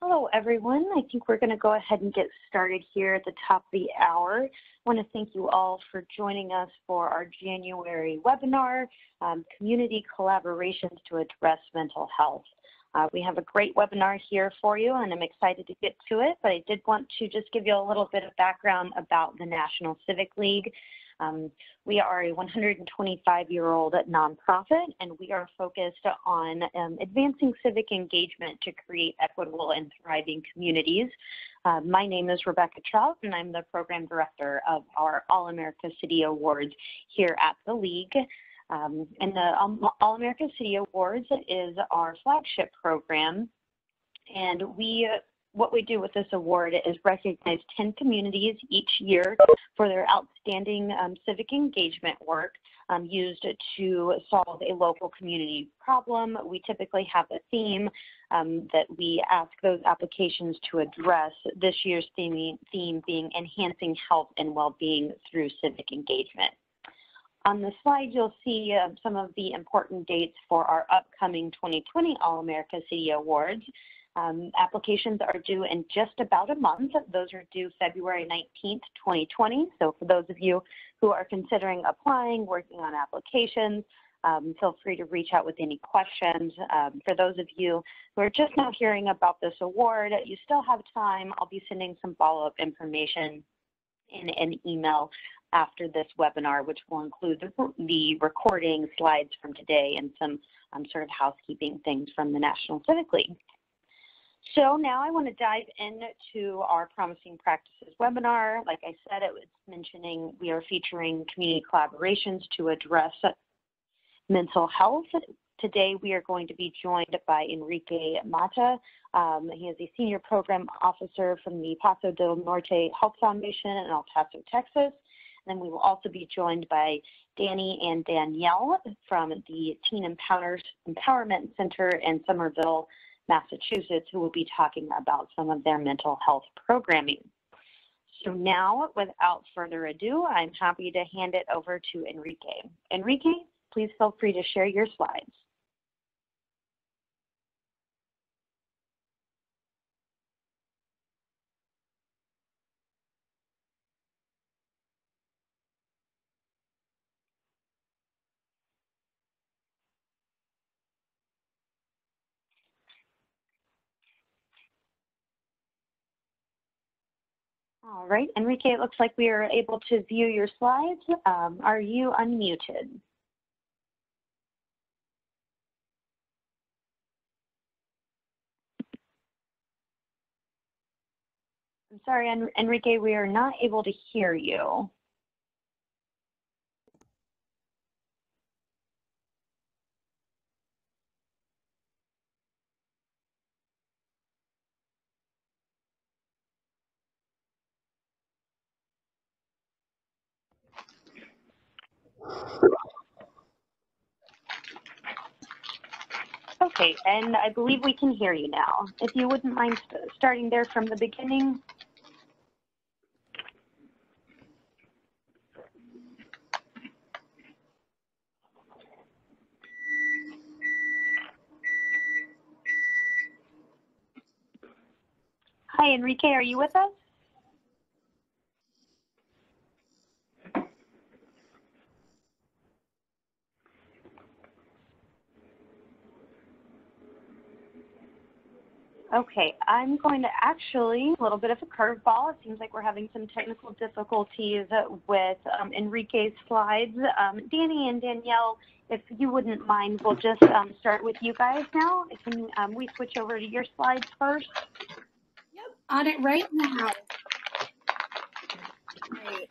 Hello, everyone. I think we're going to go ahead and get started here at the top of the hour. I want to thank you all for joining us for our January webinar, Community Collaborations to Address Mental Health. We have a great webinar here for you, and I'm excited to get to it, but I did want to just give you a little bit of background about the National Civic League. We are a 125-year-old nonprofit, and we are focused on advancing civic engagement to create equitable and thriving communities. My name is Rebecca Trout, and I'm the program director of our All-America City Awards here at the League. And the All-America City Awards is our flagship program, and what we do with this award is recognize 10 communities each year for their outstanding civic engagement work used to solve a local community problem. We typically have a theme that we ask those applications to address, this year's theme being enhancing health and well-being through civic engagement. On the slide, you'll see some of the important dates for our upcoming 2020 All-America City Awards. Applications are due in just about a month. Those are due February 19th, 2020. So for those of you who are considering applying, working on applications, feel free to reach out with any questions. For those of you who are just now hearing about this award, you still have time. I'll be sending some follow-up information in an email after this webinar, which will include the recording, slides from today, and some sort of housekeeping things from the National Civic League. So now I want to dive into our Promising Practices webinar. Like I said, it was mentioning we are featuring community collaborations to address mental health. Today we are going to be joined by Enrique Mata. He is a senior program officer from the Paso del Norte Health Foundation in El Paso, Texas. And then we will also be joined by Danny and Danielle from the Teen Empowerment Center in Somerville, Massachusetts, who will be talking about some of their mental health programming. So now, without further ado, I'm happy to hand it over to Enrique. Enrique, please feel free to share your slides. All right, Enrique, it looks like we are able to view your slides. Are you unmuted? I'm sorry, Enrique, we are not able to hear you. Okay, and I believe we can hear you now. If you wouldn't mind starting there from the beginning. Hi, Enrique, are you with us? Okay, I'm going to actually, a little bit of a curveball. It seems like we're having some technical difficulties with Enrique's slides. Danny and Danielle, if you wouldn't mind, we'll just start with you guys now. Can we switch over to your slides first? Yep, on it right now. Great.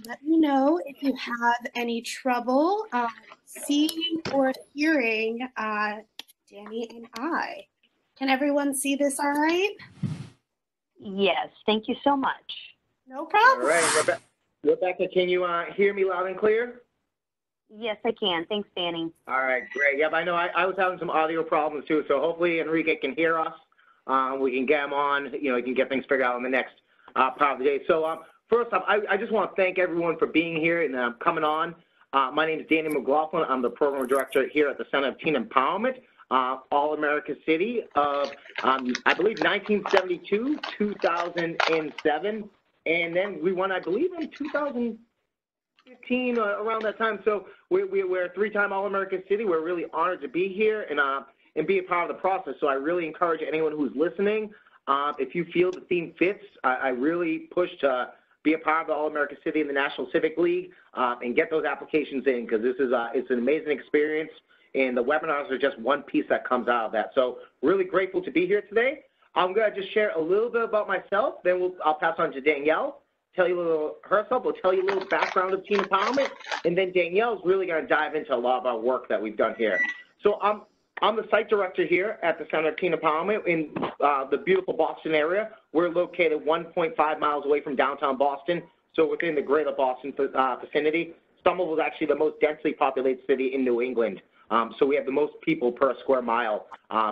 Let me know if you have any trouble seeing or hearing Danny and I. Can everyone see this all right? Yes, thank you so much. No problem. All right, Rebecca, can you hear me loud and clear? Yes, I can. Thanks, Danny. All right, great. Yep, I know I was having some audio problems too, so hopefully Enrique can hear us. We can get him on, you know, he can get things figured out in the next part of the day. So first off, I just want to thank everyone for being here and coming on. My name is Danny McLaughlin. I'm the program director here at the Center of Teen Empowerment. All-America City of, I believe, 1972, 2007, and then we won, I believe, in 2015, around that time. So we're a three-time All-America City. We're really honored to be here and be a part of the process. So I really encourage anyone who's listening, if you feel the theme fits, I really push to be a part of the All-America City and the National Civic League and get those applications in, because this is it's an amazing experience, and the webinars are just one piece that comes out of that. So really grateful to be here today. I'm going to just share a little bit about myself, then I'll pass on to Danielle, tell you a little herself, we'll tell you a little background of teen empowerment, and then Danielle's really going to dive into a lot of our work that we've done here. So I'm the site director here at the Center of Teen Empowerment in the beautiful Boston area. We're located 1.5 miles away from downtown Boston, so within the greater Boston vicinity. Somerville is actually the most densely populated city in New England, so we have the most people per square mile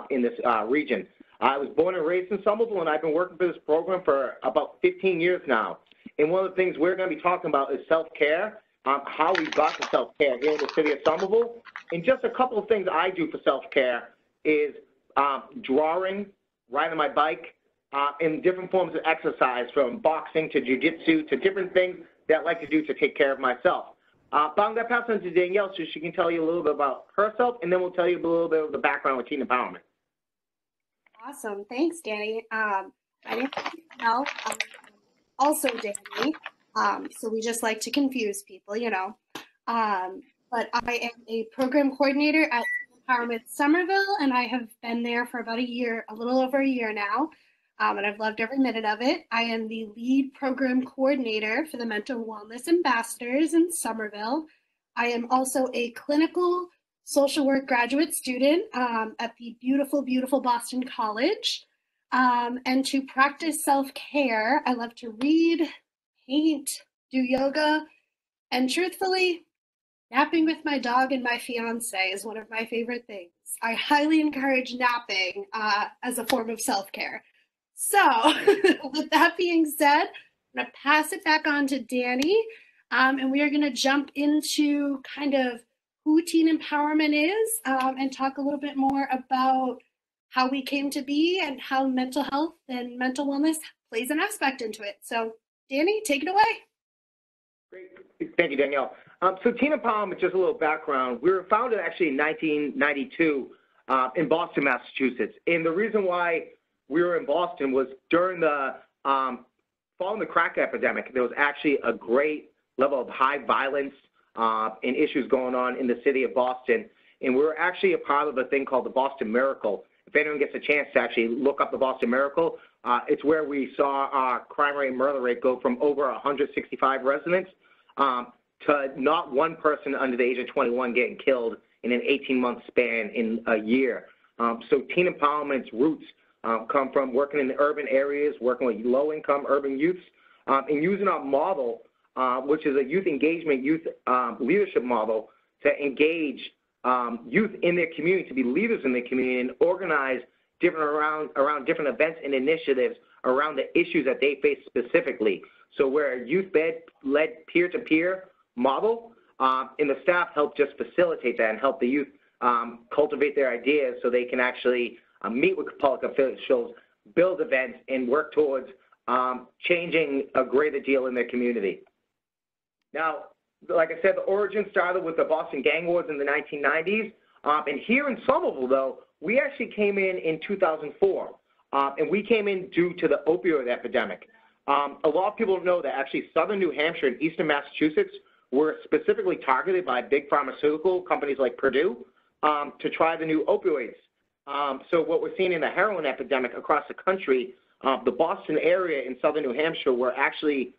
in this region. I was born and raised in Somerville, and I've been working for this program for about 15 years now. And one of the things we're going to be talking about is self-care, how we got to self-care here in the city of Somerville. And just a couple of things I do for self-care is drawing, riding my bike, and different forms of exercise, from boxing to jiu-jitsu to different things that I like to do to take care of myself. But I'm going to pass on to Danielle so she can tell you a little bit about herself, and then we'll tell you a little bit of the background with teen empowerment. Awesome. Thanks, Danny. My name is Danielle. Also Danny. So we just like to confuse people, you know. But I am a program coordinator at Empowerment Somerville, and I have been there for about a year, a little over a year now, and I've loved every minute of it. I am the lead program coordinator for the Mental Wellness Ambassadors in Somerville. I am also a clinical social work graduate student at the beautiful, beautiful Boston College. And to practice self-care, I love to read, paint, do yoga, and truthfully, napping with my dog and my fiance is one of my favorite things. I highly encourage napping as a form of self-care. So with that being said, I'm going to pass it back on to Danny, and we are going to jump into kind of who teen empowerment is and talk a little bit more about how we came to be and how mental health and mental wellness plays an aspect into it. So Danny, take it away. Great. Thank you, Danielle. So Teen Empowerment, just a little background. We were founded actually in 1992 in Boston, Massachusetts. And the reason why we were in Boston was during the following the crack epidemic, there was actually a great level of high violence and issues going on in the city of Boston. And we were actually a part of a thing called the Boston Miracle. If anyone gets a chance to actually look up the Boston Miracle, it's where we saw our crime rate and murder rate go from over 165 residents to not one person under the age of 21 getting killed in an 18-month span in a year. So Teen Empowerment's roots come from working in the urban areas, working with low-income urban youths, and using our model, which is a youth engagement, youth leadership model, to engage youth in their community, to be leaders in their community, and organize different around different events and initiatives around the issues that they face specifically. So we're a youth-led peer-to-peer model, and the staff help just facilitate that and help the youth cultivate their ideas so they can actually meet with public officials, build events, and work towards changing a greater deal in their community. Now, like I said, the origin started with the Boston gang wars in the 1990s. And here in Somerville, though, we actually came in 2004. And we came in due to the opioid epidemic. A lot of people don't know that actually southern New Hampshire and eastern Massachusetts were specifically targeted by big pharmaceutical companies like Purdue to try the new opioids. So what we're seeing in the heroin epidemic across the country, the Boston area and southern New Hampshire were actually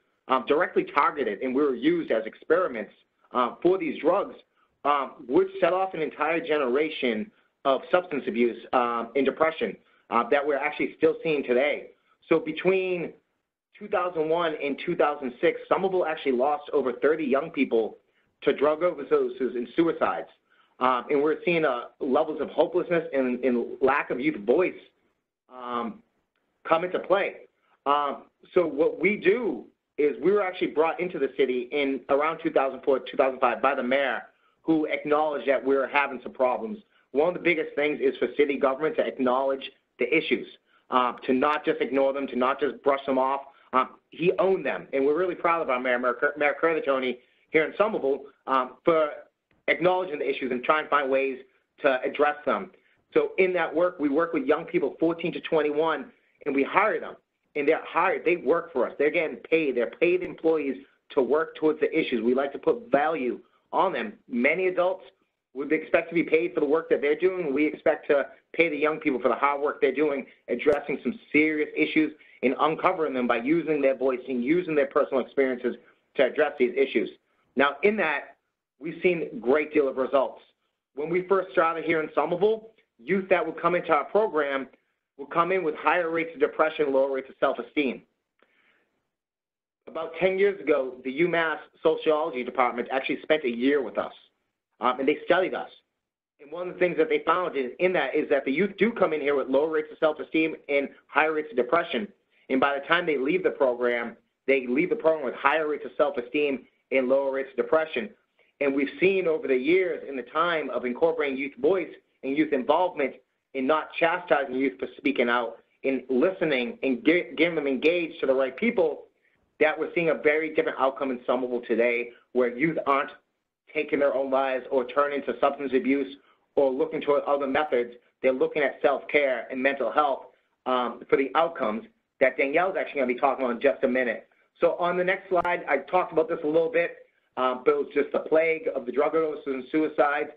directly targeted, and we were used as experiments for these drugs, which set off an entire generation of substance abuse and depression that we're actually still seeing today. So between 2001 and 2006, Somerville actually lost over 30 young people to drug overdoses and suicides. And we're seeing levels of hopelessness and lack of youth voice come into play. So what we do is we were actually brought into the city in around 2004, 2005 by the mayor, who acknowledged that we were having some problems one of the biggest things is for city government to acknowledge the issues, to not just ignore them, to not just brush them off. He owned them, and we're really proud of our Mayor Curtatone here in Somerville for acknowledging the issues and trying to find ways to address them. So in that work, we work with young people 14 to 21, and we hire them. And they're hired, they work for us. They're getting paid. They're paid employees to work towards the issues. We like to put value on them. Many adults would expect to be paid for the work that they're doing. We expect to pay the young people for the hard work they're doing, addressing some serious issues and uncovering them by using their voice and using their personal experiences to address these issues. Now, in that, we've seen a great deal of results. When we first started here in Somerville, youth that would come into our program would come in with higher rates of depression, lower rates of self-esteem. About 10 years ago, the UMass Sociology Department actually spent a year with us, and they studied us. And one of the things that they found is that the youth do come in here with lower rates of self-esteem and higher rates of depression. And by the time they leave the program with higher rates of self-esteem and lower rates of depression. And we've seen over the years, in the time of incorporating youth voice and youth involvement, in not chastising youth for speaking out, in listening and getting them engaged to the right people, that we're seeing a very different outcome in Somerville today, where youth aren't taking their own lives or turning to substance abuse or looking toward other methods. They're looking at self-care and mental health for the outcomes that Danielle's actually going to be talking about in just a minute. So on the next slide, I talked about this a little bit, but it was just the plague of the drug overdoses and suicides.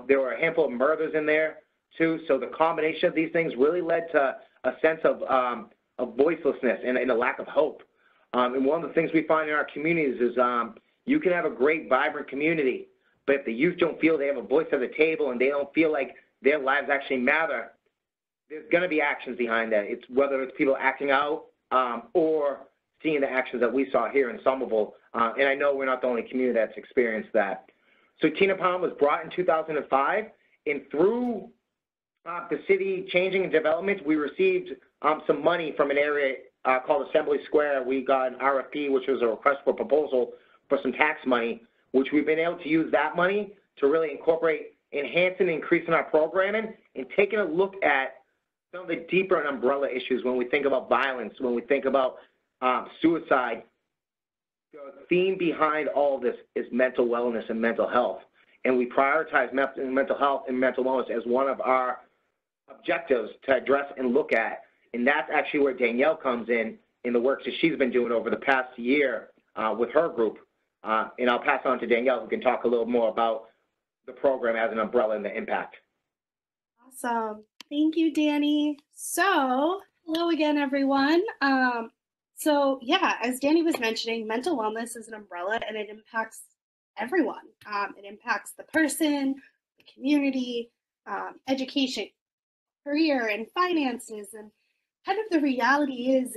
There were a handful of murders in there, too. So the combination of these things really led to a sense of voicelessness and a lack of hope. And one of the things we find in our communities is you can have a great, vibrant community, but if the youth don't feel they have a voice at the table and they don't feel like their lives actually matter, there's going to be actions behind that. It's whether it's people acting out or seeing the actions that we saw here in Somerville. And I know we're not the only community that's experienced that. So Tina Pound was brought in 2005, and through the city changing and development, we received some money from an area called Assembly Square. We got an RFP, which was a request for proposal for some tax money, which we've been able to use that money to really incorporate enhancing and increasing our programming and taking a look at some of the deeper and umbrella issues when we think about violence, when we think about suicide. The theme behind all of this is mental wellness and mental health. And we prioritize mental health and mental wellness as one of our objectives to address and look at. And that's actually where Danielle comes in the work that she's been doing over the past year with her group. And I'll pass on to Danielle, who can talk a little more about the program as an umbrella and the impact. Awesome. Thank you, Danny. So, hello again, everyone. So yeah, as Danny was mentioning, mental wellness is an umbrella and it impacts everyone. It impacts the person, the community, education, career, and finances. And kind of the reality is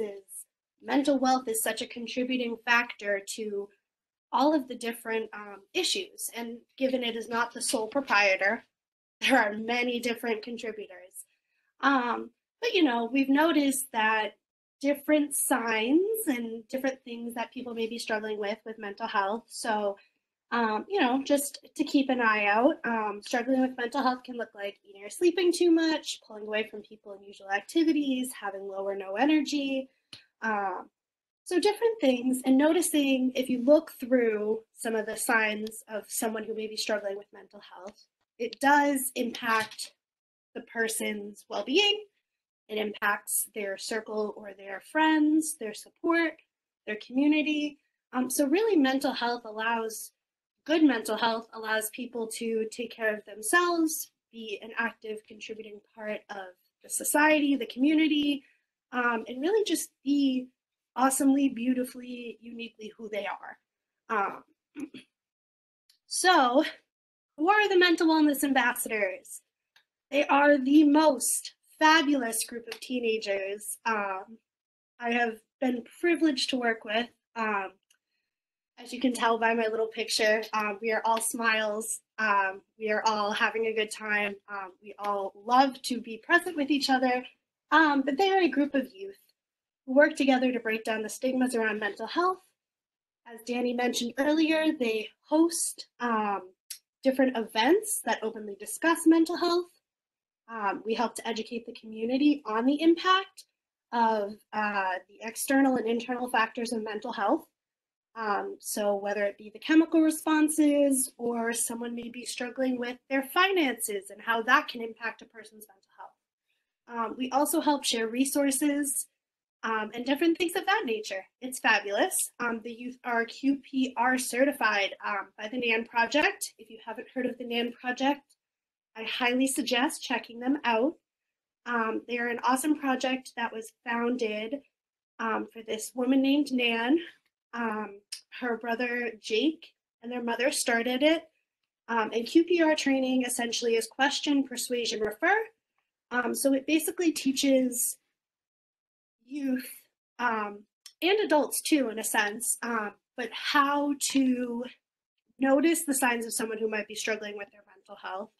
mental wealth is such a contributing factor to all of the different issues. And given it is not the sole proprietor, there are many different contributors. But, you know, we've noticed that different signs and different things that people may be struggling with mental health. So, you know, just to keep an eye out, struggling with mental health can look like eating or sleeping too much, pulling away from people and usual activities, having low or no energy. So different things, and noticing if you look through some of the signs of someone who may be struggling with mental health, it does impact the person's well-being. It impacts their circle or their friends, their support, their community. So really good mental health allows people to take care of themselves, be an active contributing part of the society, the community, and really just be awesomely, beautifully, uniquely who they are. So who are the mental wellness ambassadors? They are the most fabulous group of teenagers I have been privileged to work with. As you can tell by my little picture, we are all smiles. We are all having a good time. We all love to be present with each other. But they are a group of youth who work together to break down the stigmas around mental health. As Danny mentioned earlier, they host different events that openly discuss mental health. We help to educate the community on the impact of the external and internal factors of mental health. So whether it be the chemical responses or someone may be struggling with their finances and how that can impact a person's mental health. We also help share resources and different things of that nature. It's fabulous. The youth are QPR certified by the NAN Project. If you haven't heard of the NAN Project, I highly suggest checking them out. They are an awesome project that was founded for this woman named Nan. Her brother Jake and their mother started it. And QPR training essentially is question, persuasion, refer. So it basically teaches youth and adults too, in a sense, but how to notice the signs of someone who might be struggling with their mental health,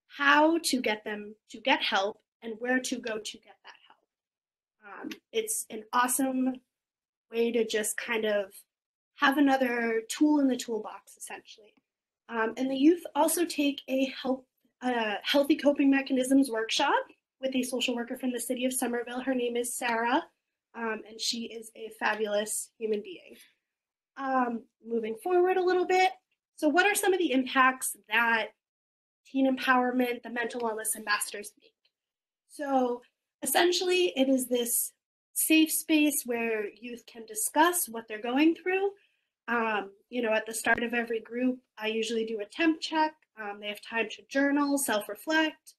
how to get them to get help, and where to go to get that help. It's an awesome way to just kind of have another tool in the toolbox, essentially. And the youth also take a healthy coping mechanisms workshop with a social worker from the city of Somerville. Her name is Sarah, and she is a fabulous human being. Moving forward a little bit, so what are some of the impacts that teen empowerment, the mental wellness ambassadors make? So essentially, it is this safe space where youth can discuss what they're going through. At the start of every group, I usually do a temp check. They have time to journal, self-reflect.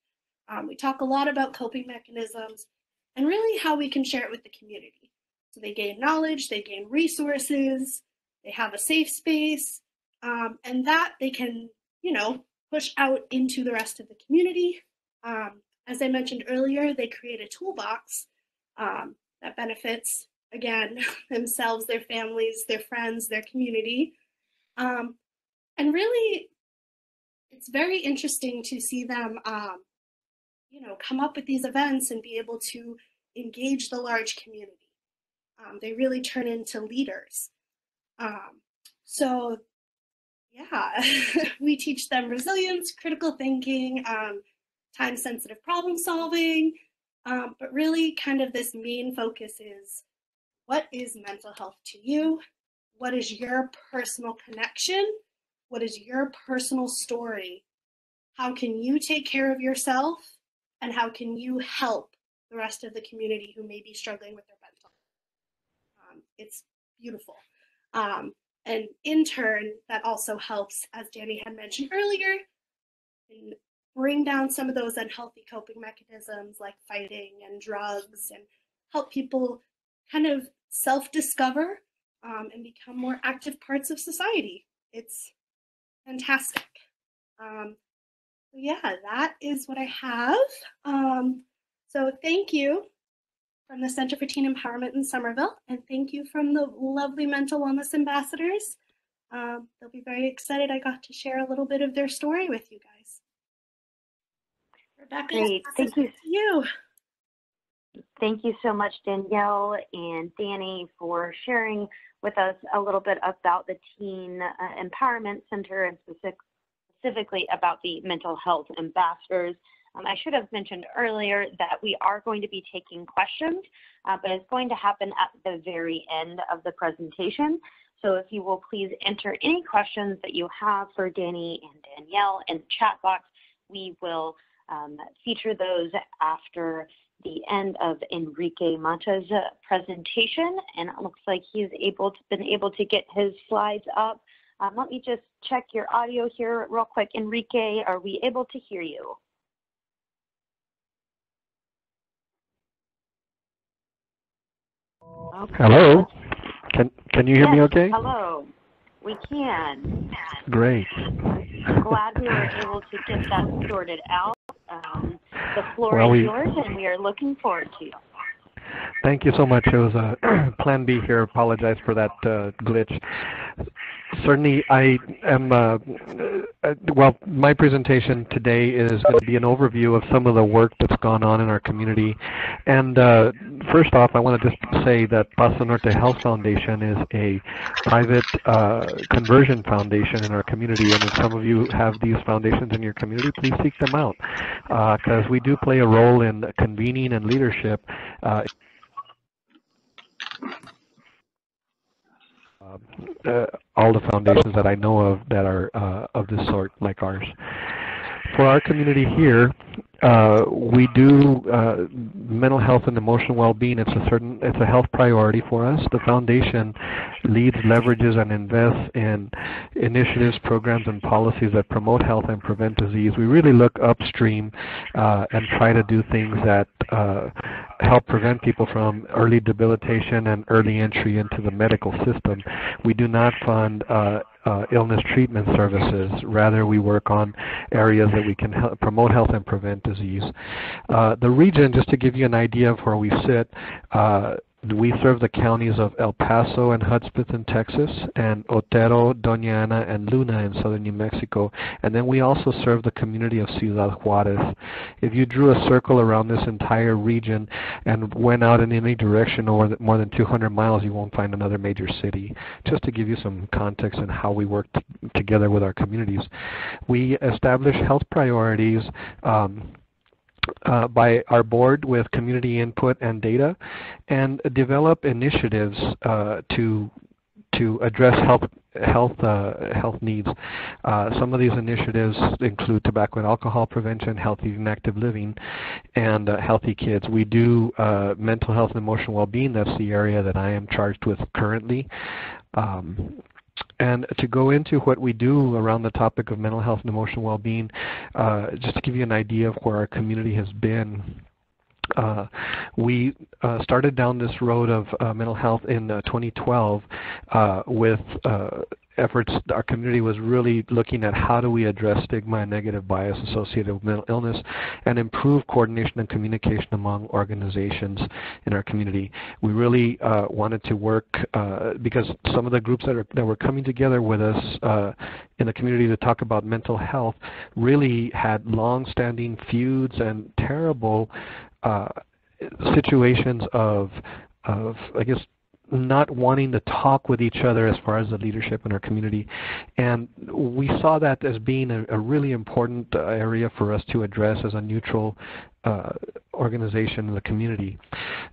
We talk a lot about coping mechanisms and really how we can share it with the community. So they gain knowledge, they gain resources, they have a safe space, and that they can, push out into the rest of the community. As I mentioned earlier, they create a toolbox that benefits, again, themselves, their families, their friends, their community. And really, it's very interesting to see them, come up with these events and be able to engage the large community. They really turn into leaders. So yeah, we teach them resilience, critical thinking, time-sensitive problem solving, but really kind of this main focus is, what is mental health to you? What is your personal connection? What is your personal story? How can you take care of yourself? And how can you help the rest of the community who may be struggling with their mental health? It's beautiful. And in turn, that also helps, as Danny had mentioned earlier, bring down some of those unhealthy coping mechanisms like fighting and drugs, and help people kind of self-discover and become more active parts of society. It's fantastic. Yeah, that is what I have. So thank you from the Center for Teen Empowerment in Somerville, and thank you from the lovely mental wellness ambassadors. They'll be very excited I got to share a little bit of their story with you guys. Rebecca, great. Thank you. To you. Thank you so much, Danielle and Danny, for sharing with us a little bit about the Teen Empowerment Center and specifically about the mental health ambassadors. I should have mentioned earlier that we are going to be taking questions, but it's going to happen at the very end of the presentation. So if you will please enter any questions that you have for Danny and Danielle in the chat box, we will feature those after the end of Enrique Mata's presentation. And it looks like he's been able to get his slides up. Let me just check your audio here real quick. Enrique, are we able to hear you? Okay. Hello. Can you hear me okay? Hello. We can. Great. Glad we were able to get that sorted out. The floor is yours, and we are looking forward to you. Thank you so much. It was a plan B here. Apologize for that glitch. Certainly, I am, well, my presentation today is going to be an overview of some of the work that's gone on in our community. And first off, I want to just say that Paso Norte Health Foundation is a private conversion foundation in our community. And if some of you have these foundations in your community, please seek them out, because we do play a role in convening and leadership all the foundations that I know of that are of this sort, like ours. For our community here, we do mental health and emotional well-being. It's a health priority for us. The foundation leads, leverages, and invests in initiatives, programs, and policies that promote health and prevent disease. We really look upstream and try to do things that help prevent people from early debilitation and early entry into the medical system. We do not fund illness treatment services. Rather, we work on areas that we can promote health and prevent disease. The region, just to give you an idea of where we sit, we serve the counties of El Paso and Hudspeth in Texas, and Otero, Doña Ana, and Luna in southern New Mexico. And then we also serve the community of Ciudad Juarez. If you drew a circle around this entire region and went out in any direction over more than 200 miles, you won't find another major city. Just to give you some context on how we work together with our communities. We establish health priorities by our board with community input and data, and develop initiatives to address health needs. Some of these initiatives include tobacco and alcohol prevention, healthy and active living, and healthy kids. We do mental health and emotional well-being. That's the area that I am charged with currently. And to go into what we do around the topic of mental health and emotional well-being, just to give you an idea of where our community has been, we started down this road of mental health in 2012 with efforts. Our community was really looking at how do we address stigma and negative bias associated with mental illness and improve coordination and communication among organizations in our community. We really wanted to work because some of the groups that were coming together with us in the community to talk about mental health really had long-standing feuds and terrible situations of I guess not wanting to talk with each other as far as the leadership in our community. And we saw that as being a really important area for us to address as a neutral organization in the community.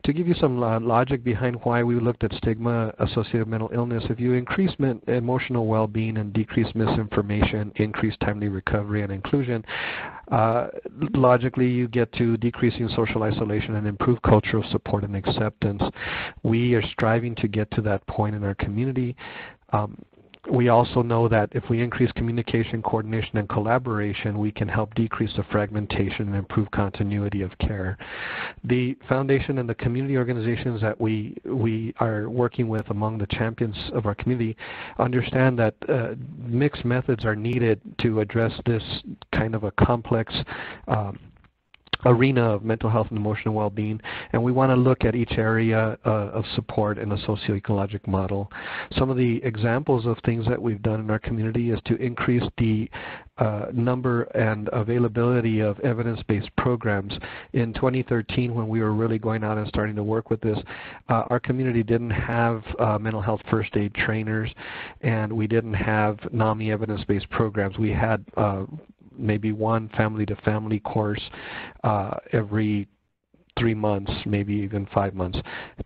To give you some logic behind why we looked at stigma associated with mental illness, if you increase emotional well-being and decrease misinformation, increase timely recovery and inclusion, logically you get to decreasing social isolation and improve cultural support and acceptance. We are striving to get to that point in our community. We also know that if we increase communication, coordination, and collaboration, we can help decrease the fragmentation and improve continuity of care. The foundation and the community organizations that we are working with among the champions of our community understand that mixed methods are needed to address this kind of a complex arena of mental health and emotional well-being, and we want to look at each area of support in a socioecologic model. Some of the examples of things that we've done in our community is to increase the number and availability of evidence-based programs. In 2013, when we were really going out and starting to work with this, our community didn't have mental health first aid trainers, and we didn't have NAMI evidence-based programs. We had maybe one family-to-family course every 3 months, maybe even 5 months.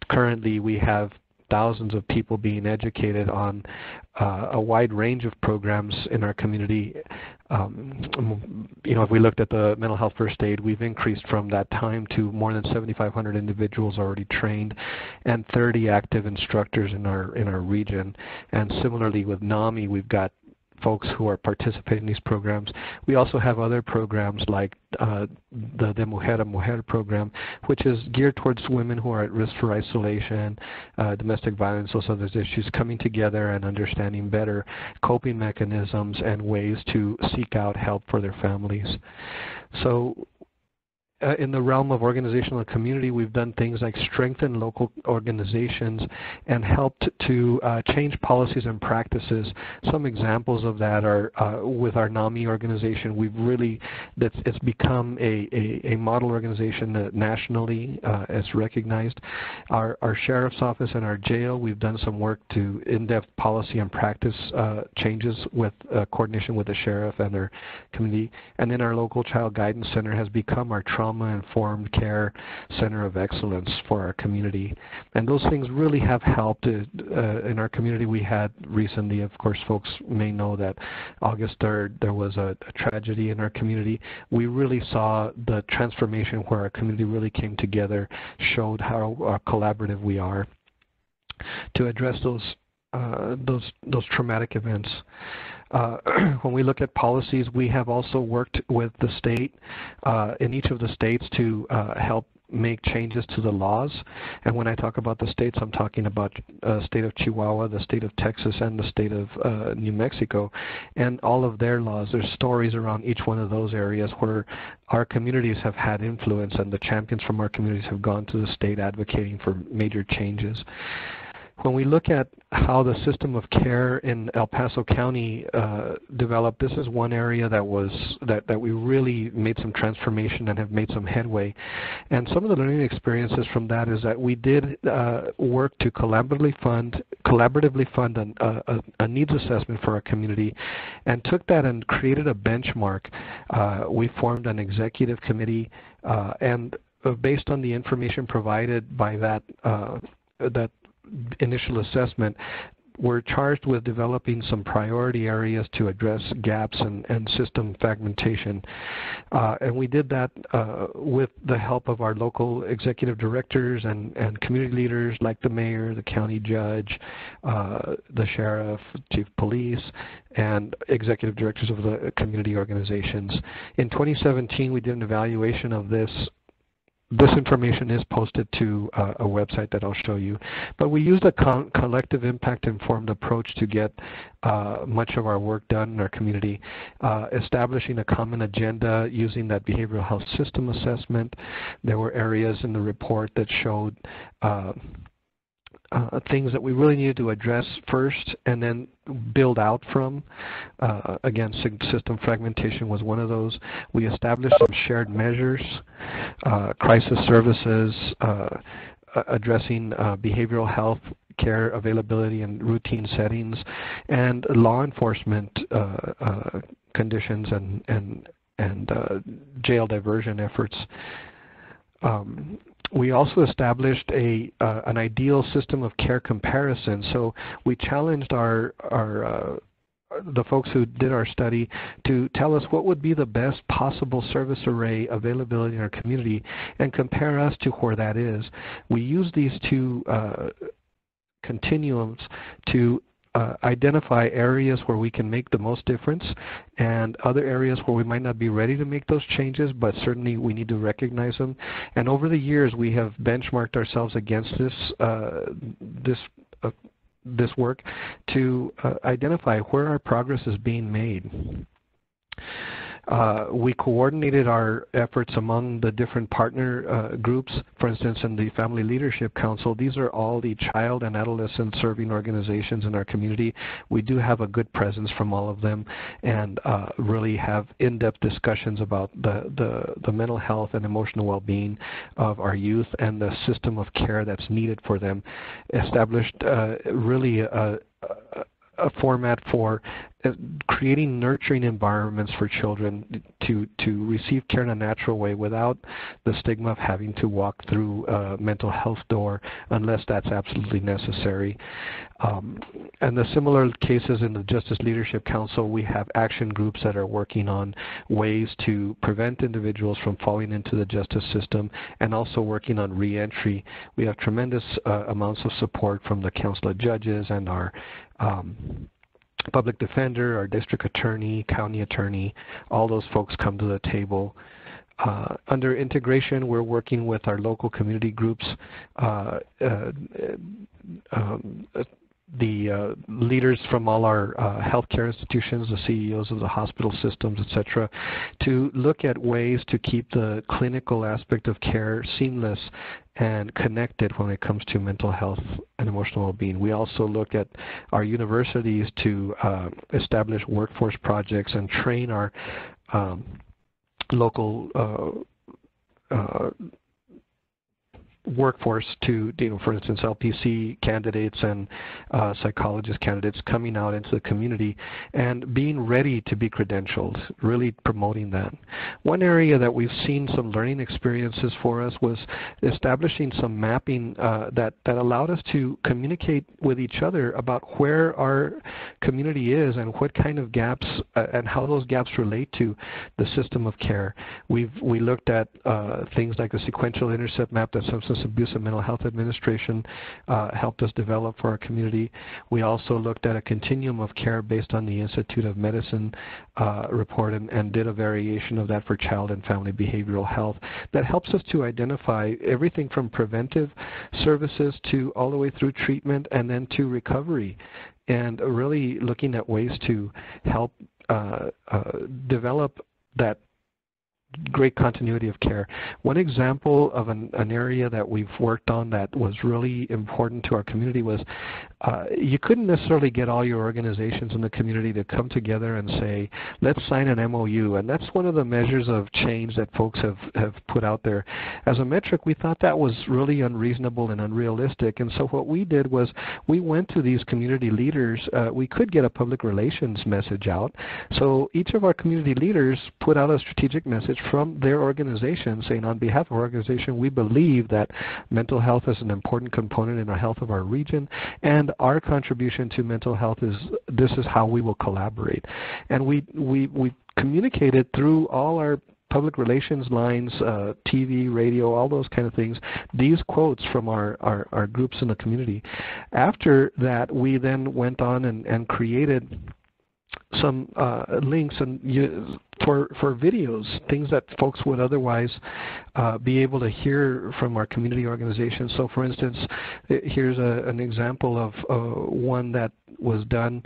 Currently, we have thousands of people being educated on a wide range of programs in our community. You know, if we looked at the mental health first aid, we've increased from that time to more than 7,500 individuals already trained and 30 active instructors in our region. And similarly with NAMI, we've got folks who are participating in these programs. We also have other programs like the De Mujer a Mujer program, which is geared towards women who are at risk for isolation, domestic violence, those other issues, coming together and understanding better coping mechanisms and ways to seek out help for their families. So in the realm of organizational community, we've done things like strengthen local organizations and helped to change policies and practices. Some examples of that are with our NAMI organization. It's become a model organization nationally as recognized. Our sheriff's office and our jail, we've done some work to in-depth policy and practice changes with coordination with the sheriff and their community. And then our local child guidance center has become our trauma-informed care center of excellence for our community. And those things really have helped. In our community we had recently, of course, folks may know that August 3rd there was a tragedy in our community. We really saw the transformation where our community really came together, showed how collaborative we are to address those traumatic events. When we look at policies, we have also worked with the state, in each of the states, to help make changes to the laws. And when I talk about the states, I'm talking about the state of Chihuahua, the state of Texas, and the state of New Mexico. And all of their laws, there's stories around each one of those areas where our communities have had influence, and the champions from our communities have gone to the state advocating for major changes. When we look at how the system of care in El Paso County developed, this is one area that we really made some transformation and have made some headway. And some of the learning experiences from that is that we did work to collaboratively fund a needs assessment for our community, and took that and created a benchmark. We formed an executive committee, and based on the information provided by that initial assessment, we're charged with developing some priority areas to address gaps and system fragmentation. And we did that with the help of our local executive directors and community leaders like the mayor, the county judge, the sheriff, chief of police, and executive directors of the community organizations. In 2017, we did an evaluation of this. This information is posted to a website that I'll show you. But we used a collective impact-informed approach to get much of our work done in our community, establishing a common agenda using that behavioral health system assessment. There were areas in the report that showed things that we really needed to address first and then build out from. Again, system fragmentation was one of those. We established some shared measures, crisis services, addressing behavioral health care availability in routine settings, and law enforcement conditions and jail diversion efforts. We also established an ideal system of care comparison. So we challenged the folks who did our study to tell us what would be the best possible service array availability in our community and compare us to where that is. We use these two continuums to identify areas where we can make the most difference and other areas where we might not be ready to make those changes, but certainly we need to recognize them. And over the years, we have benchmarked ourselves against this work to identify where our progress is being made. We coordinated our efforts among the different partner groups. For instance, in the Family Leadership Council, these are all the child and adolescent serving organizations in our community. We do have a good presence from all of them, and really have in-depth discussions about the mental health and emotional well-being of our youth and the system of care that's needed for them. Established really a format for creating nurturing environments for children to receive care in a natural way without the stigma of having to walk through a mental health door unless that's absolutely necessary. And the similar cases in the Justice Leadership Council, we have action groups that are working on ways to prevent individuals from falling into the justice system and also working on reentry. We have tremendous amounts of support from the Council of Judges and our public defender, our district attorney, county attorney. All those folks come to the table. Under integration, we're working with our local community groups leaders from all our healthcare institutions, the CEOs of the hospital systems, et cetera, to look at ways to keep the clinical aspect of care seamless and connected when it comes to mental health and emotional well-being. We also look at our universities to establish workforce projects and train our local workforce to, for instance, LPC candidates and psychologist candidates coming out into the community and being ready to be credentialed, really promoting that. One area that we've seen some learning experiences for us was establishing some mapping that allowed us to communicate with each other about where our community is and what kind of gaps and how those gaps relate to the system of care. We looked at things like the sequential intercept map that Substance Abuse and Mental Health Administration helped us develop for our community. We also looked at a continuum of care based on the Institute of Medicine report and did a variation of that for child and family behavioral health. That helps us to identify everything from preventive services to all the way through treatment and then to recovery, and really looking at ways to help develop that great continuity of care. One example of an area that we've worked on that was really important to our community was you couldn't necessarily get all your organizations in the community to come together and say, let's sign an MOU. And that's one of the measures of change that folks have put out there. As a metric, we thought that was really unreasonable and unrealistic. And so what we did was we went to these community leaders. We could get a public relations message out. So each of our community leaders put out a strategic message from their organization saying, on behalf of our organization, we believe that mental health is an important component in the health of our region, and our contribution to mental health is this is how we will collaborate. And we communicated through all our public relations lines, TV, radio, all those kind of things, these quotes from our groups in the community. After that, we then went on and created some links and for videos, things that folks would otherwise be able to hear from our community organizations. So for instance, here's an example of one that was done,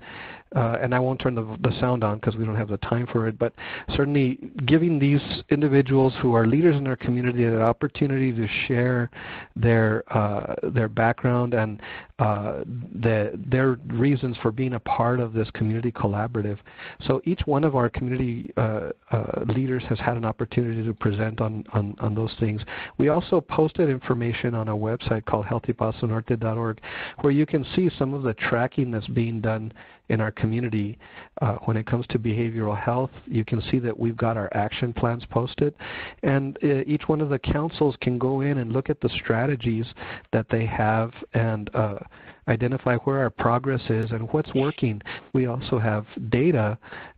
and I won't turn the sound on because we don't have the time for it, but certainly giving these individuals who are leaders in our community an opportunity to share their background and their reasons for being a part of this community collaborative. So each one of our community leaders has had an opportunity to present on those things. We also posted information on a website called healthypasonorte.org where you can see some of the tracking that's being done in our community when it comes to behavioral health. You can see that we've got our action plans posted, and each one of the councils can go in and look at the strategies that they have and identify where our progress is and what's working. We also have data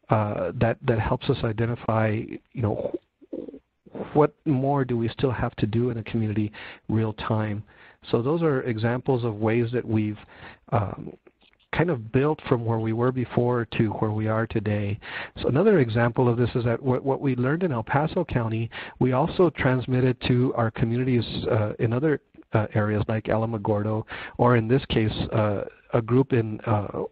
that helps us identify, what more do we still have to do in the community real time. So those are examples of ways that we've kind of built from where we were before to where we are today. So another example of this is that what we learned in El Paso County, we also transmitted to our communities in other areas like Alamogordo, or in this case, a group in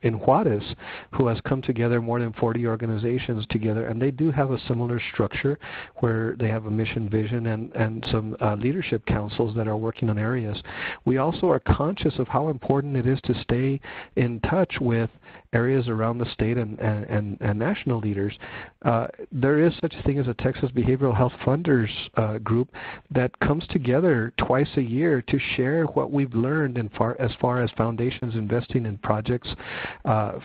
Juarez who has come together, more than 40 organizations together, and they do have a similar structure where they have a mission vision and some leadership councils that are working on areas. We also are conscious of how important it is to stay in touch with areas around the state and national leaders. There is such a thing as a Texas Behavioral Health Funders group that comes together twice a year to share what we've learned as far as foundations investing in projects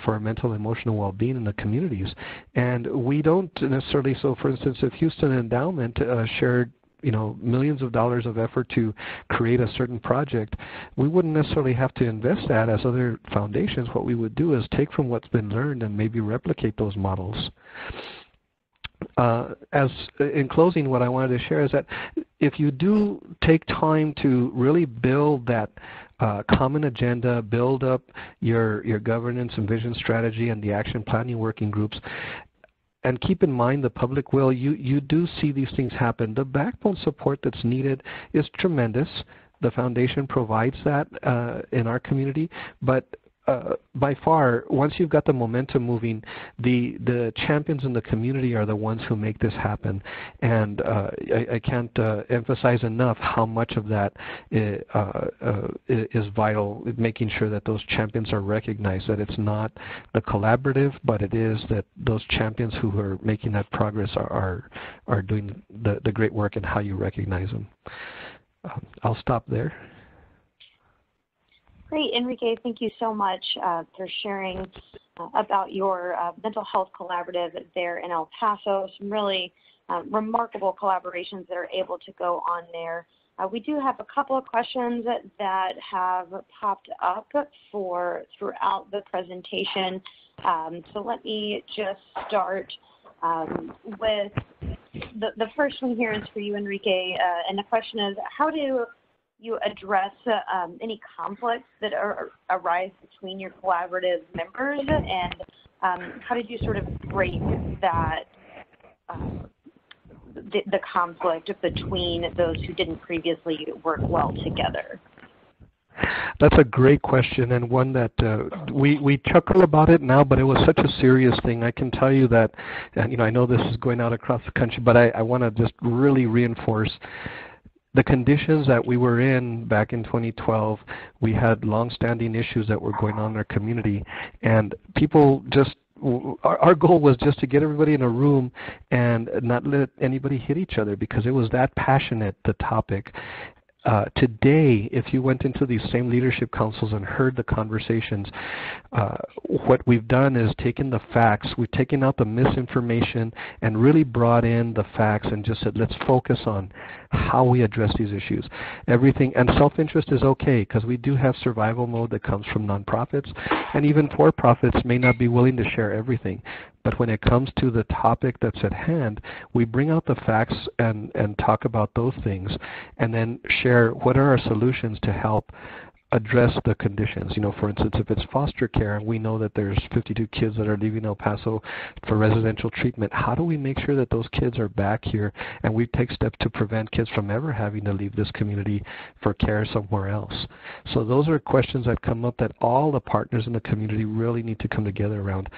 for mental and emotional well-being in the communities. And we don't necessarily, so for instance, if Houston Endowment shared millions of dollars of effort to create a certain project, we wouldn't necessarily have to invest that as other foundations. What we would do is take from what's been learned and maybe replicate those models. In closing, what I wanted to share is that if you do take time to really build that common agenda, build up your governance and vision strategy and the action planning working groups, and keep in mind the public will, you do see these things happen. The backbone support that's needed is tremendous. The foundation provides that in our community, but by far, once you've got the momentum moving, the champions in the community are the ones who make this happen. And I can't emphasize enough how much of that is vital, making sure that those champions are recognized, that it's not the collaborative, but it is that those champions who are making that progress are doing the great work, and how you recognize them. I'll stop there. Great, Enrique, thank you so much for sharing about your mental health collaborative there in El Paso. Some really remarkable collaborations that are able to go on there. We do have a couple of questions that have popped up throughout the presentation. So let me just start with the first one here is for you, Enrique, and the question is, how do you address any conflicts that arise between your collaborative members, and how did you sort of break that, the conflict between those who didn't previously work well together? That's a great question, and one that we chuckle about it now, but it was such a serious thing. I can tell you that, and I know this is going out across the country, but I want to just really reinforce the conditions that we were in back in 2012. We had long-standing issues that were going on in our community, and people just, our goal was just to get everybody in a room and not let anybody hit each other, because it was that passionate, the topic. Today, if you went into these same leadership councils and heard the conversations, what we've done is taken the facts, we've taken out the misinformation and really brought in the facts and just said, let's focus on how we address these issues. Everything, and self-interest is okay, because we do have survival mode that comes from nonprofits, and even for-profits may not be willing to share everything. But when it comes to the topic that's at hand, we bring out the facts and talk about those things, and then share what are our solutions to help address the conditions. For instance, if it's foster care, and we know that there's 52 kids that are leaving El Paso for residential treatment, how do we make sure that those kids are back here, and we take steps to prevent kids from ever having to leave this community for care somewhere else? So those are questions that come up that all the partners in the community really need to come together around.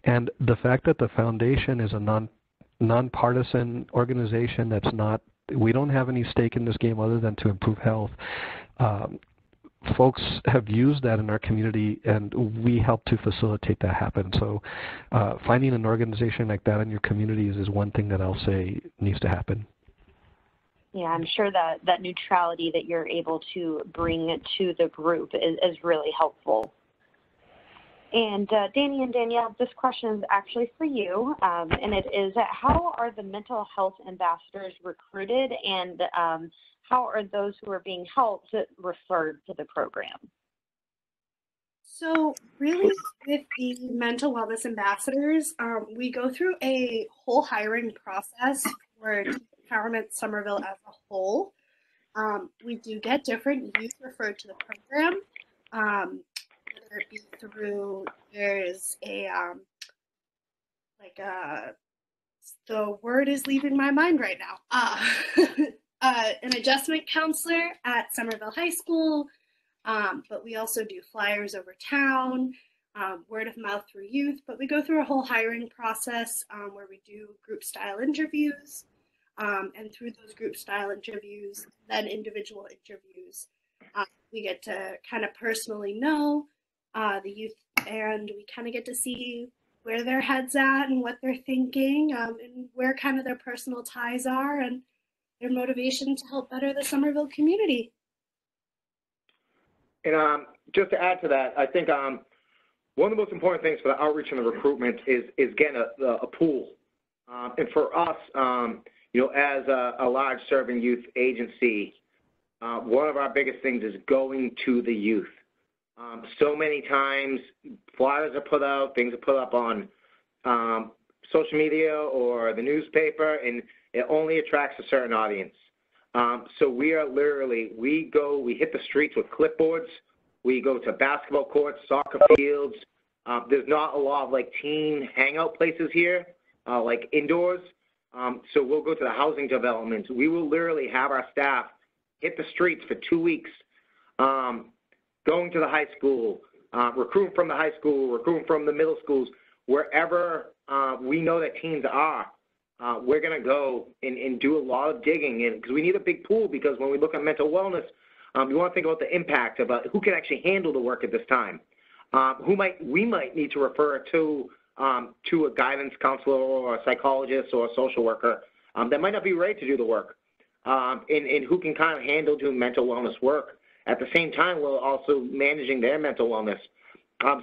And the fact that the foundation is a nonpartisan organization that's not, we don't have any stake in this game other than to improve health. Folks have used that in our community, and we help to facilitate that happen. So finding an organization like that in your communities is one thing that I'll say needs to happen. Yeah, I'm sure that neutrality that you're able to bring to the group is really helpful. And Danny and Danielle, this question is actually for you, and it is, how are the mental health ambassadors recruited, and how are those who are being helped referred to the program? So really, with the mental wellness ambassadors, we go through a whole hiring process for Empowerment Somerville as a whole. We do get different youth referred to the program, whether it be through, there's a, the word is leaving my mind right now. An adjustment counselor at Somerville High School, but we also do flyers over town, word of mouth through youth, but we go through a whole hiring process where we do group style interviews, and through those group style interviews, then individual interviews, we get to kind of personally know the youth, and we kind of get to see where their head's at and what they're thinking, and where kind of their personal ties are, and their motivation to help better the Somerville community. And just to add to that, I think one of the most important things for the outreach and the recruitment is getting a pool. And for us, as a large serving youth agency, one of our biggest things is going to the youth. So many times flyers are put out, things are put up on social media or the newspaper, and it only attracts a certain audience. So we are literally, we hit the streets with clipboards. We go to basketball courts, soccer fields. There's not a lot of teen hangout places here, like indoors. So we'll go to the housing developments. We will literally have our staff hit the streets for 2 weeks, going to the high school, recruiting from the high school, recruiting from the middle schools, wherever we know that teens are, we're going to go and do a lot of digging, because we need a big pool, because when we look at mental wellness, we want to think about the impact of who can actually handle the work at this time. We might need to refer to a guidance counselor or a psychologist or a social worker that might not be ready to do the work, and who can kind of handle doing mental wellness work. At the same time, we're also managing their mental wellness.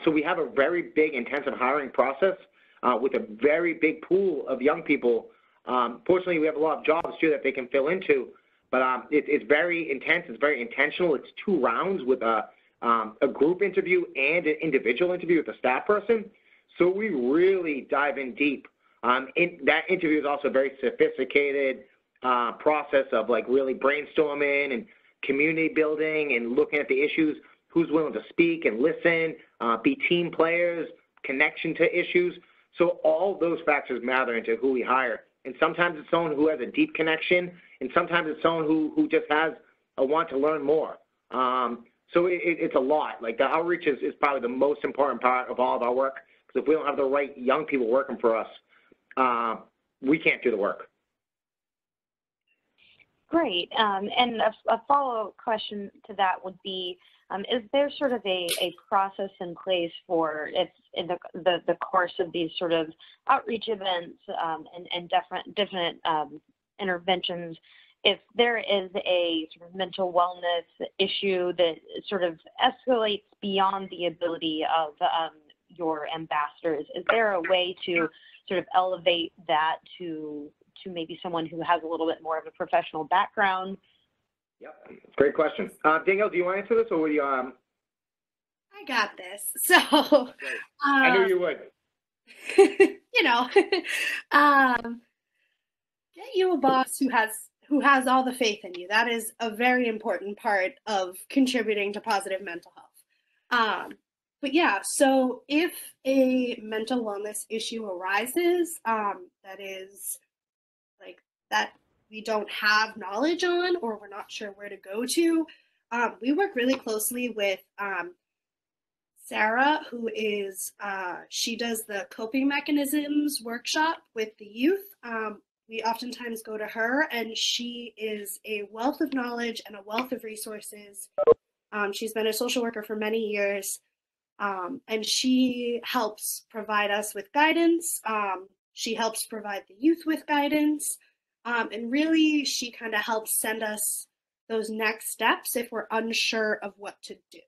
So we have a very big, intensive hiring process with a very big pool of young people. Fortunately, we have a lot of jobs, too, that they can fill into, but it's very intense. It's very intentional. It's 2 rounds with a group interview and an individual interview with a staff person. So we really dive in deep. That interview is also a very sophisticated process of like really brainstorming and community building and looking at the issues, who's willing to speak and listen, be team players, connection to issues. So all those factors matter into who we hire. And sometimes it's someone who has a deep connection, and sometimes it's someone who just has a want to learn more. So it's a lot. Like the outreach is probably the most important part of all of our work, because if we don't have the right young people working for us, we can't do the work. Great. And a follow-up question to that would be, is there sort of a process in place for if in the course of these sort of outreach events and different interventions, if there is a sort of mental wellness issue that sort of escalates beyond the ability of your ambassadors, is there a way to sort of elevate that to maybe someone who has a little bit more of a professional background? Yep, great question. Danielle, do you want to answer this, or would you? I got this. So I knew you would. You know, get you a boss who has all the faith in you. That is a very important part of contributing to positive mental health. But yeah, so if a mental wellness issue arises, that is like that we don't have knowledge on, or we're not sure where to go to, we work really closely with Sarah, who is, she does the coping mechanisms workshop with the youth. We oftentimes go to her, and she is a wealth of knowledge and a wealth of resources. She's been a social worker for many years, and she helps provide us with guidance. She helps provide the youth with guidance. And really, she kind of helps send us those next steps if we're unsure of what to do.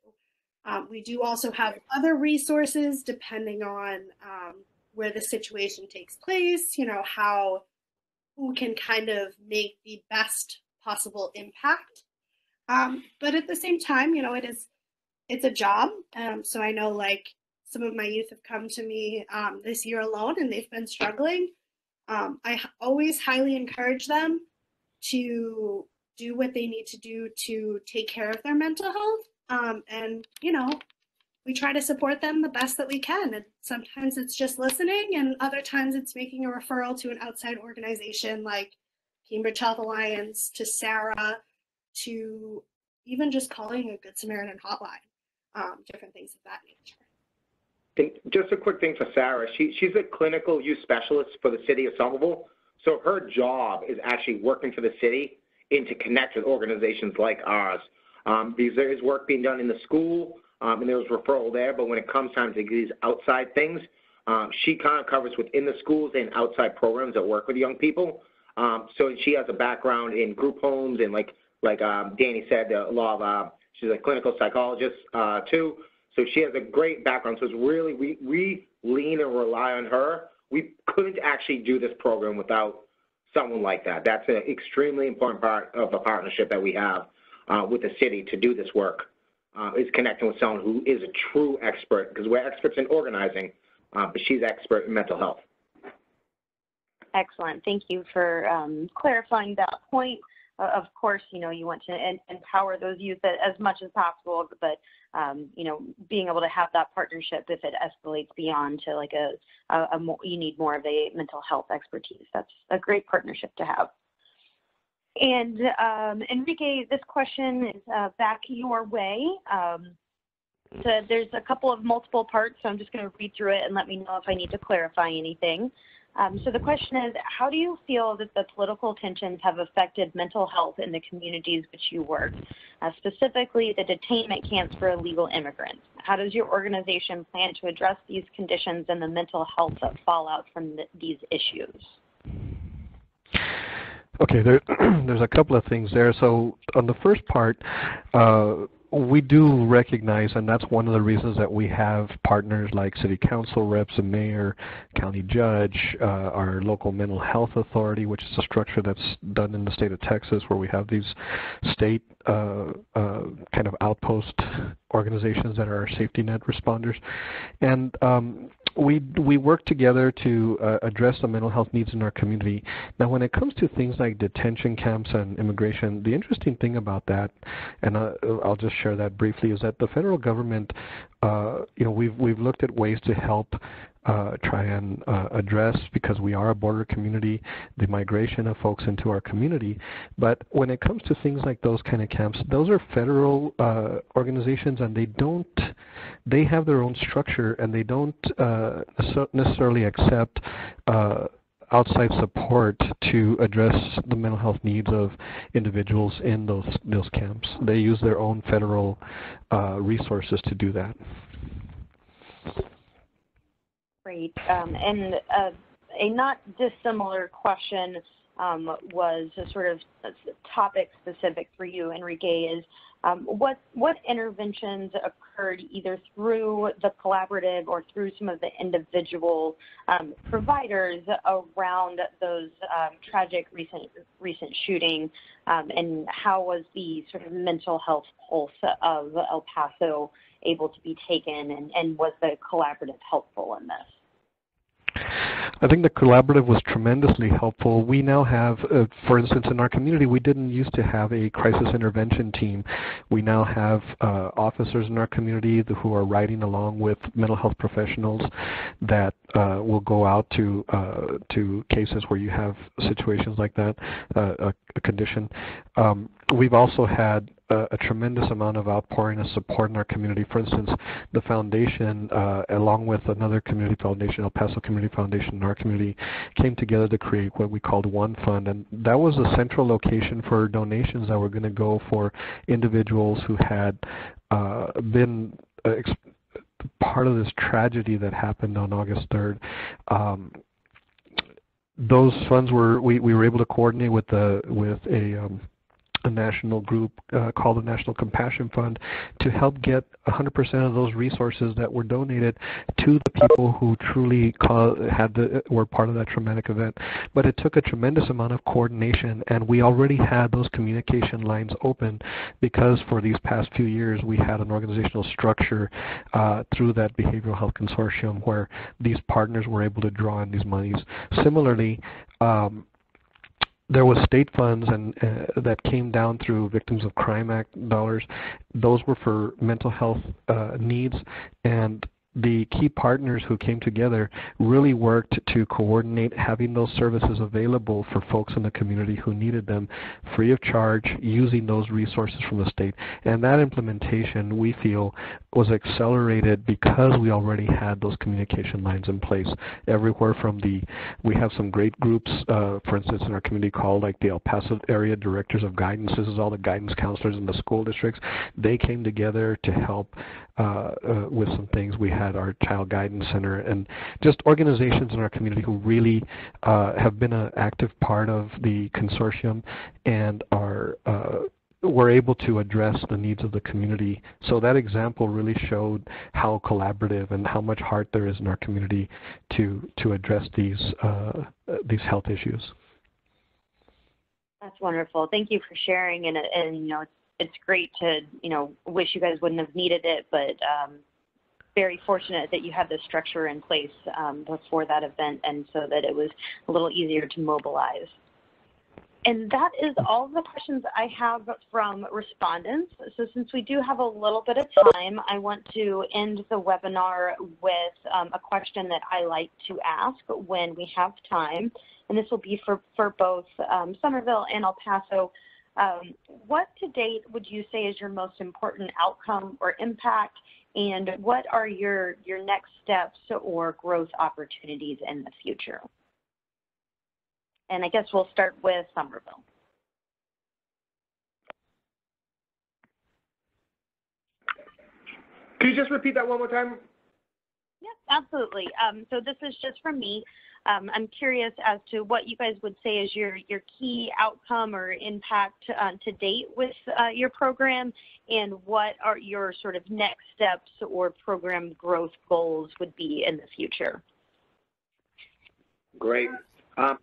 We do also have other resources depending on where the situation takes place, you know, who can kind of make the best possible impact. But at the same time, you know, it's a job. So I know like some of my youth have come to me this year alone, and they've been struggling. I always highly encourage them to do what they need to do to take care of their mental health. And, you know, we try to support them the best that we can. And sometimes it's just listening, and other times it's making a referral to an outside organization like Cambridge Health Alliance, to Sarah, to even just calling a Good Samaritan hotline, different things of that nature. Just a quick thing for Sarah. She's a clinical youth specialist for the city of Somerville. So her job is actually working for the city and to connect with organizations like ours. Because there is work being done in the school, and there was referral there, but when it comes time to these outside things, she kind of covers within the schools and outside programs that work with young people. So she has a background in group homes, and like Danny said, a lot of, she's a clinical psychologist too. So she has a great background. So it's really, we lean and rely on her. We couldn't actually do this program without someone like that. That's an extremely important part of the partnership that we have with the city to do this work, is connecting with someone who is a true expert, because we're experts in organizing, but she's expert in mental health. Excellent. Thank you for clarifying that point. Of course, you know, you want to empower those youth as much as possible, but, you know, being able to have that partnership if it escalates beyond to like you need more of a mental health expertise. That's a great partnership to have. And Enrique, this question is back your way. there's a couple of multiple parts, so I'm just going to read through it and let me know if I need to clarify anything. So the question is, how do you feel that the political tensions have affected mental health in the communities which you work, specifically the detainment camps for illegal immigrants? How does your organization plan to address these conditions and the mental health fallout from these issues? Okay, there's a couple of things there. So on the first part, we do recognize, and that's one of the reasons that we have partners like city council reps, a mayor, county judge, our local mental health authority, which is a structure that's done in the state of Texas, where we have these state kind of outpost organizations that are our safety net responders. And we work together to address the mental health needs in our community. Now, when it comes to things like detention camps and immigration, the interesting thing about that, and I'll just share that briefly, is that the federal government, we've looked at ways to help try and address, because we are a border community, the migration of folks into our community. But when it comes to things like those kind of camps, those are federal organizations, and they have their own structure, and they don't necessarily accept outside support to address the mental health needs of individuals in those camps. They use their own federal resources to do that. Great. And a not dissimilar question was a sort of topic specific for you, Enrique, is what interventions occurred either through the collaborative or through some of the individual providers around those tragic recent shooting, and how was the sort of mental health pulse of El Paso able to be taken, and was the collaborative helpful in this? I think the collaborative was tremendously helpful. We now have, for instance, in our community, we didn't used to have a crisis intervention team. We now have officers in our community who are riding along with mental health professionals that will go out to cases where you have situations like that, a condition. We've also had a tremendous amount of outpouring of support in our community. For instance, the foundation, along with another community foundation, El Paso Community Foundation in our community, came together to create what we called One Fund, and that was a central location for donations that were going to go for individuals who had been part of this tragedy that happened on August 3rd. Those funds we were able to coordinate with a national group called the National Compassion Fund to help get 100% of those resources that were donated to the people who truly were part of that traumatic event. But it took a tremendous amount of coordination, and we already had those communication lines open because for these past few years we had an organizational structure through that behavioral health consortium where these partners were able to draw on these monies. Similarly, there was state funds and that came down through Victims of Crime Act dollars. Those were for mental health needs, and the key partners who came together really worked to coordinate having those services available for folks in the community who needed them free of charge, using those resources from the state. And that implementation, we feel, was accelerated because we already had those communication lines in place everywhere from we have some great groups, for instance, in our community called like the El Paso Area Directors of Guidance. This is all the guidance counselors in the school districts. They came together to help with some things. We had our Child Guidance Center and just organizations in our community who really have been an active part of the consortium and were able to address the needs of the community. So that example really showed how collaborative and how much heart there is in our community to address these health issues. That's wonderful. Thank you for sharing, and it's great to, wish you guys wouldn't have needed it, but very fortunate that you had this structure in place before that event, and so that it was a little easier to mobilize. And that is all the questions I have from respondents. So since we do have a little bit of time, I want to end the webinar with a question that I like to ask when we have time. And this will be for both Somerville and El Paso. What to date would you say is your most important outcome or impact, and what are your next steps or growth opportunities in the future? And I guess we'll start with Somerville. Can you just repeat that one more time? Yes, absolutely. So this is just from me. I'm curious as to what you guys would say is your key outcome or impact to date with your program, and what are your sort of next steps or program growth goals would be in the future. Great. Go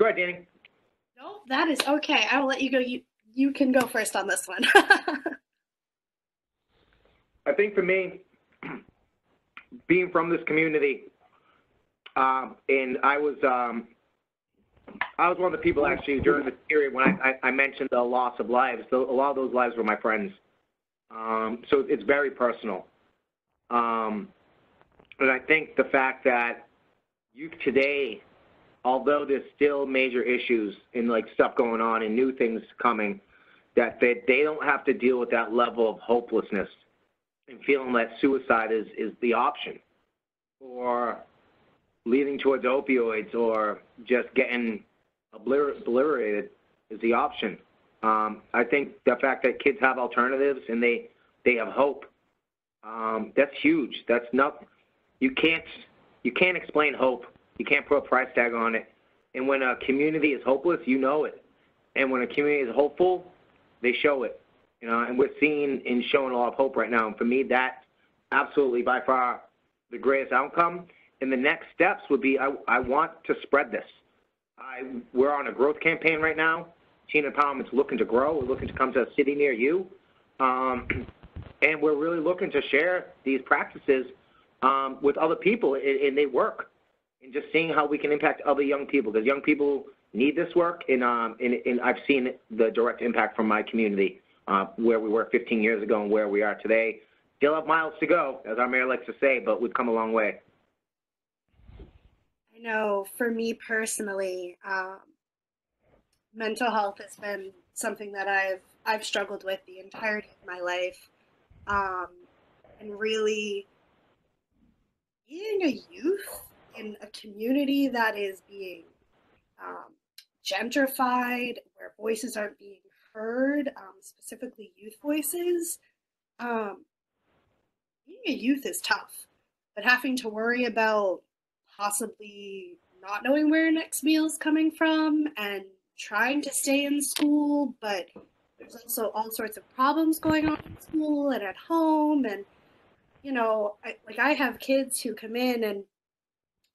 ahead, Danny. No, that is okay. I will let you go. You can go first on this one. I think for me, being from this community, and I was one of the people actually during the period when I mentioned the loss of lives. So a lot of those lives were my friends. So it's very personal. And I think the fact that youth today, although there's still major issues and like stuff going on and new things coming, that they don't have to deal with that level of hopelessness and feeling that suicide is the option, or leading towards opioids, or just getting obliterated is the option. I think the fact that kids have alternatives and they have hope, that's huge. That's not, you can't explain hope. You can't put a price tag on it. And when a community is hopeless, you know it. And when a community is hopeful, they show it. You know, and we're seeing and showing a lot of hope right now. And for me, that's absolutely by far the greatest outcome. And the next steps would be, I want to spread this. We're on a growth campaign right now. Teen Empowerment's looking to grow. We're looking to come to a city near you. And we're really looking to share these practices with other people, and they work. And just seeing how we can impact other young people, because young people need this work. And I've seen the direct impact from my community, where we were 15 years ago and where we are today. Still have miles to go, as our mayor likes to say, but we've come a long way. I know for me personally, mental health has been something that I've struggled with the entirety of my life. And really being a youth in a community that is being gentrified, where voices aren't being heard, specifically youth voices, being a youth is tough. But having to worry about possibly not knowing where your next meal is coming from and trying to stay in school, but there's also all sorts of problems going on in school and at home. And, you know, I have kids who come in and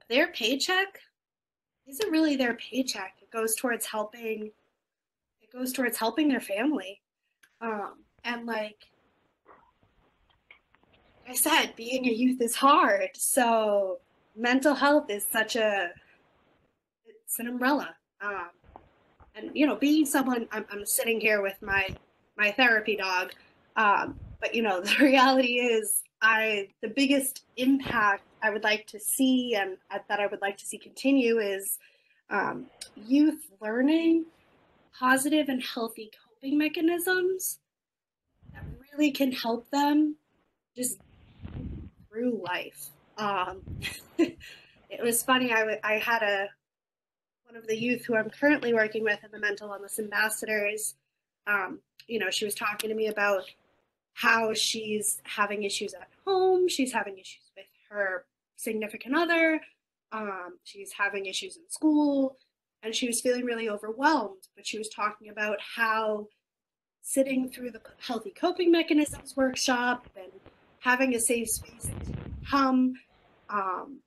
their paycheck isn't really their paycheck. It goes towards helping their family. And like I said, being a youth is hard. So mental health is it's an umbrella. And, you know, being someone, I'm sitting here with my therapy dog. But, you know, the reality is the biggest impact I would like to see and that I would like to see continue is youth learning positive and healthy coping mechanisms that really can help them just through life. It was funny, I had one of the youth who I'm currently working with in the Mental Wellness Ambassadors, you know, she was talking to me about how she's having issues at home, she's having issues with her significant other, she's having issues in school, and she was feeling really overwhelmed, but she was talking about how sitting through the Healthy Coping Mechanisms workshop and having a safe space to come and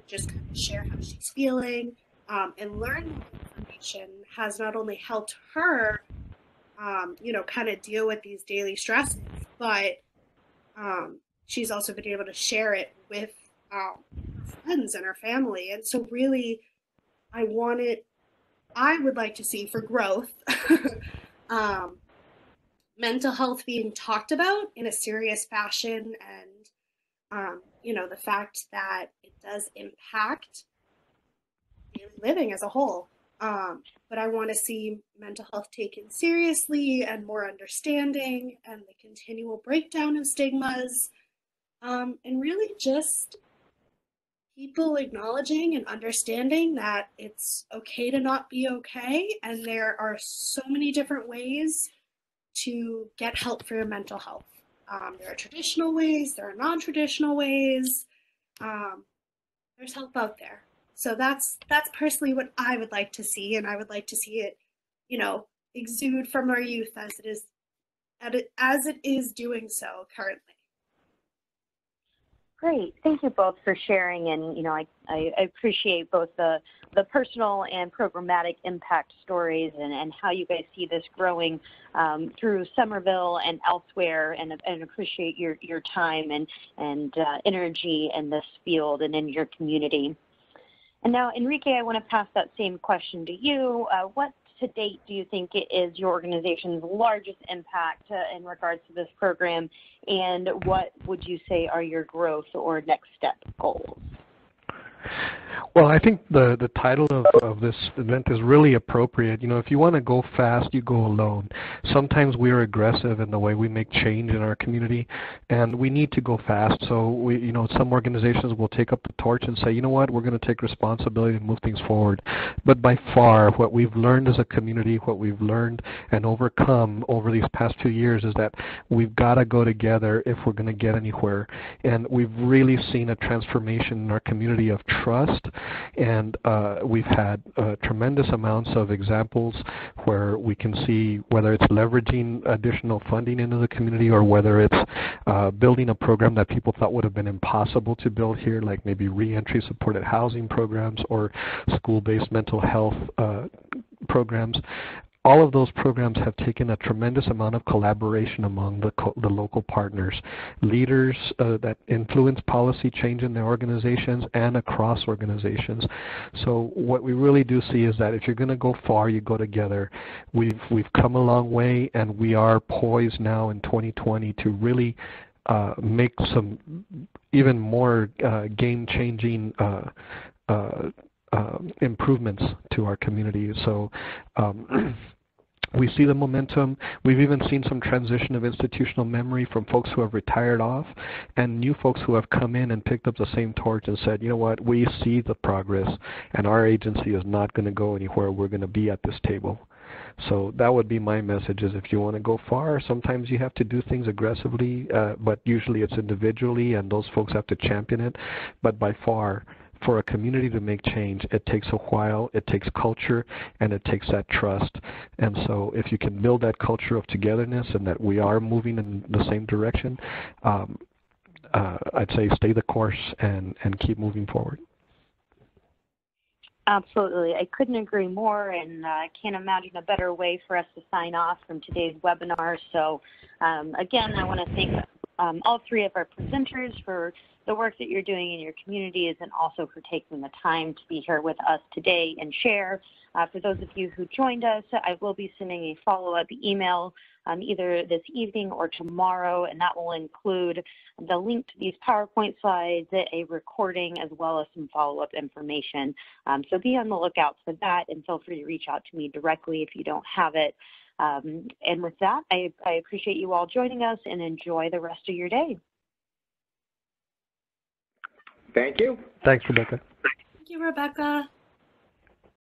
just kind of share how she's feeling and learn more information has not only helped her, you know, kind of deal with these daily stresses, but she's also been able to share it with her friends and her family. And so really, I would like to see for growth, mental health being talked about in a serious fashion, and you know, the fact that it does impact daily living as a whole. but I want to see mental health taken seriously and more understanding and the continual breakdown of stigmas, and really just people acknowledging and understanding that it's okay to not be okay, and there are so many different ways to get help for your mental health. There are traditional ways, there are non-traditional ways. There's help out there. So that's personally what I would like to see, and I would like to see it, exude from our youth as it is doing so currently. Great. Thank you both for sharing. And, I appreciate both the personal and programmatic impact stories and how you guys see this growing through Somerville and elsewhere, and appreciate your time and energy in this field and in your community. And now, Enrique, I want to pass that same question to you. What to date do you think is your organization's largest impact in regards to this program, and what would you say are your growth or next step goals? Well, I think the title of this event is really appropriate. If you want to go fast, you go alone. Sometimes we're aggressive in the way we make change in our community, and we need to go fast. So some organizations will take up the torch and say, you know what, we're going to take responsibility and move things forward. But by far, what we've learned as a community, what we've learned and overcome over these past 2 years is that we've got to go together if we're going to get anywhere. And we've really seen a transformation in our community of trust, and we've had tremendous amounts of examples where we can see whether it's leveraging additional funding into the community or whether it's building a program that people thought would have been impossible to build here, like maybe reentry supported housing programs or school-based mental health programs. All of those programs have taken a tremendous amount of collaboration among the local partners, leaders that influence policy change in their organizations and across organizations. So what we really do see is that if you're going to go far, you go together. We've come a long way, and we are poised now in 2020 to really make some even more game-changing improvements to our community. So we see the momentum. We've even seen some transition of institutional memory from folks who have retired off and new folks who have come in and picked up the same torch and said, you know what, we see the progress, and our agency is not going to go anywhere. We're going to be at this table. So that would be my message, is if you want to go far, sometimes you have to do things aggressively, but usually it's individually, and those folks have to champion it. But by far, for a community to make change, it takes a while, it takes culture, and it takes that trust. And so if you can build that culture of togetherness and that we are moving in the same direction, I'd say stay the course and keep moving forward. Absolutely. I couldn't agree more, and I can't imagine a better way for us to sign off from today's webinar. So again, I want to thank all three of our presenters for the work that you're doing in your communities, and also for taking the time to be here with us today and share. For those of you who joined us, I will be sending a follow-up email either this evening or tomorrow, and that will include the link to these PowerPoint slides, a recording, as well as some follow-up information. So be on the lookout for that, and feel free to reach out to me directly if you don't have it. And with that, I appreciate you all joining us, and enjoy the rest of your day. Thank you. Thanks, Rebecca. Thank you, Rebecca.